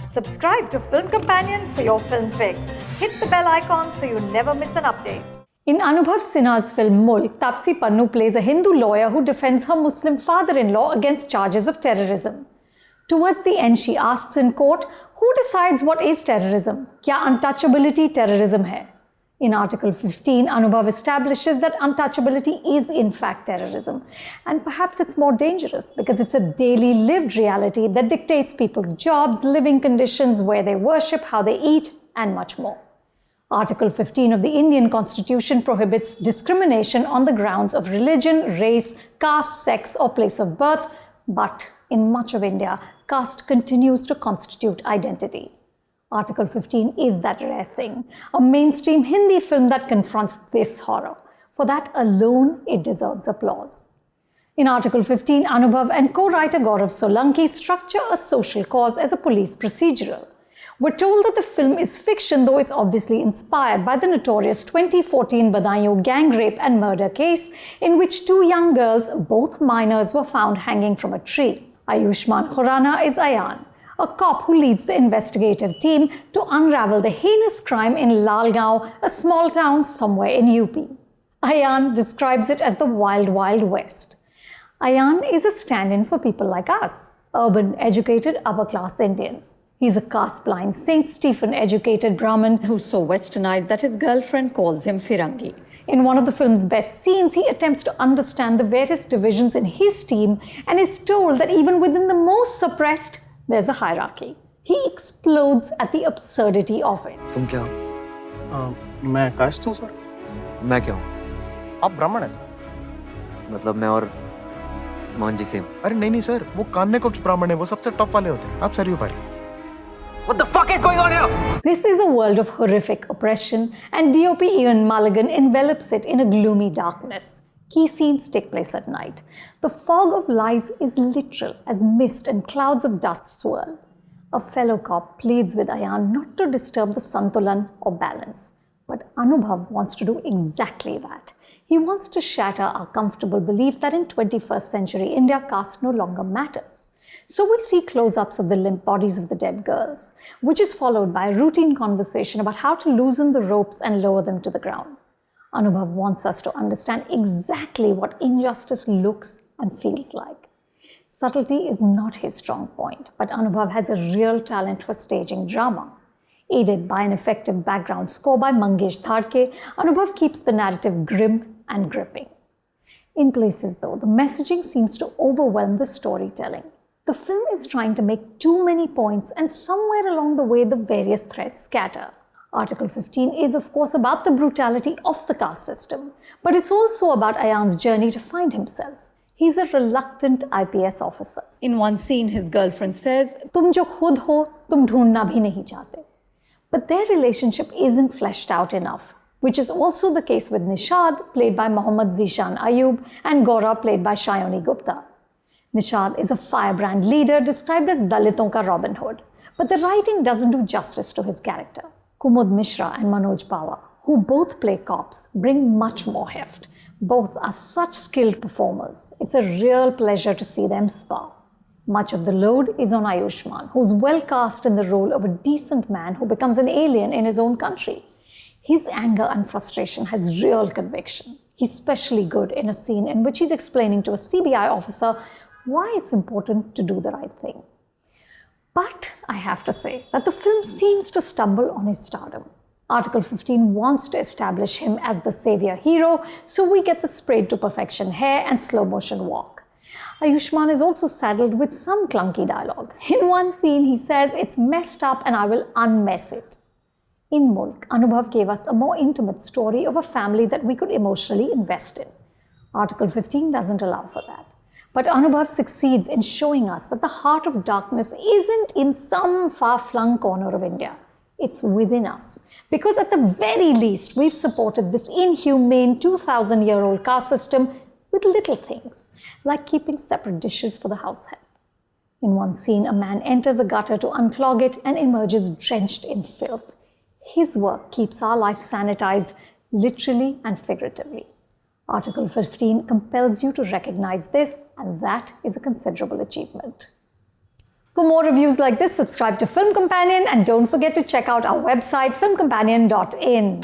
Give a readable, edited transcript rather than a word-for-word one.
Subscribe to Film Companion for your film fix. Hit the bell icon so you never miss an update. In Anubhav Sinha's film Mulk, Taapsee Pannu plays a Hindu lawyer who defends her Muslim father-in-law against charges of terrorism. Towards the end, she asks in court, who decides what is terrorism? Kya untouchability terrorism hai? In Article 15, Anubhav establishes that untouchability is in fact terrorism. And perhaps it's more dangerous because it's a daily lived reality that dictates people's jobs, living conditions, where they worship, how they eat, and much more. Article 15 of the Indian Constitution prohibits discrimination on the grounds of religion, race, caste, sex, or place of birth. But in much of India, caste continues to constitute identity. Article 15 is that rare thing, a mainstream Hindi film that confronts this horror. For that alone, it deserves applause. In Article 15, Anubhav and co-writer Gaurav Solanki structure a social cause as a police procedural. We're told that the film is fiction, though it's obviously inspired by the notorious 2014 Badaयूं gang rape and murder case, in which two young girls, both minors, were found hanging from a tree. Ayushmann Khurrana is Ayan, a cop who leads the investigative team to unravel the heinous crime in Lalgaon, a small town somewhere in UP. Ayan describes it as the Wild Wild West. Ayan is a stand-in for people like us, urban, educated, upper-class Indians. He's a caste-blind, St. Stephen-educated Brahmin who's so westernized that his girlfriend calls him Firangi. In one of the film's best scenes, he attempts to understand the various divisions in his team and is told that even within the most suppressed, there's a hierarchy. He explodes at the absurdity of it. तुम क्या हो? मैं cast हूँ sir. मैं क्या हूँ? आप ब्राह्मण हैं सर। मतलब मैं और मोहन जी सेम। अरे नहीं सर, वो कान्ने कुछ ब्राह्मण है, वो सबसे टॉप वाले होते हैं। आप सर ऊपर। What the fuck is going on here? This is a world of horrific oppression, and DOP Ian Mulligan envelops it in a gloomy darkness. Key scenes take place at night. The fog of lies is literal as mist and clouds of dust swirl. A fellow cop pleads with Ayan not to disturb the santulan or balance. But Anubhav wants to do exactly that. He wants to shatter our comfortable belief that in 21st century India, caste no longer matters. So we see close-ups of the limp bodies of the dead girls, which is followed by a routine conversation about how to loosen the ropes and lower them to the ground. Anubhav wants us to understand exactly what injustice looks and feels like. Subtlety is not his strong point, but Anubhav has a real talent for staging drama. Aided by an effective background score by Mangesh Dhadke, Anubhav keeps the narrative grim and gripping. In places, though, the messaging seems to overwhelm the storytelling. The film is trying to make too many points, and somewhere along the way, the various threads scatter. Article 15 is, of course, about the brutality of the caste system, but it's also about Ayan's journey to find himself. He's a reluctant IPS officer. In one scene, his girlfriend says, "Tum jo khud ho, tum dhoondna bhi nahi chahte." But their relationship isn't fleshed out enough, which is also the case with Nishad, played by Mohammad Zishan Ayub, and Gora, played by Sayani Gupta. Nishad is a firebrand leader described as Daliton ka Robin Hood, but the writing doesn't do justice to his character. Kumud Mishra and Manoj Pawar, who both play cops, bring much more heft. Both are such skilled performers. It's a real pleasure to see them spar. Much of the load is on Ayushmann, who's well cast in the role of a decent man who becomes an alien in his own country. His anger and frustration has real conviction. He's especially good in a scene in which he's explaining to a CBI officer why it's important to do the right thing. But I have to say that the film seems to stumble on his stardom. Article 15 wants to establish him as the savior hero, so we get the sprayed to perfection hair and slow motion walk. Ayushmann is also saddled with some clunky dialogue. In one scene, he says, "It's messed up and I will unmess it." In Mulk, Anubhav gave us a more intimate story of a family that we could emotionally invest in. Article 15 doesn't allow for that. But Anubhav succeeds in showing us that the heart of darkness isn't in some far-flung corner of India. It's within us. Because at the very least, we've supported this inhumane 2,000-year-old caste system with little things, like keeping separate dishes for the house help. In one scene, a man enters a gutter to unclog it and emerges drenched in filth. His work keeps our life sanitized, literally and figuratively. Article 15 compels you to recognize this, and that is a considerable achievement. For more reviews like this, subscribe to Film Companion and don't forget to check out our website filmcompanion.in.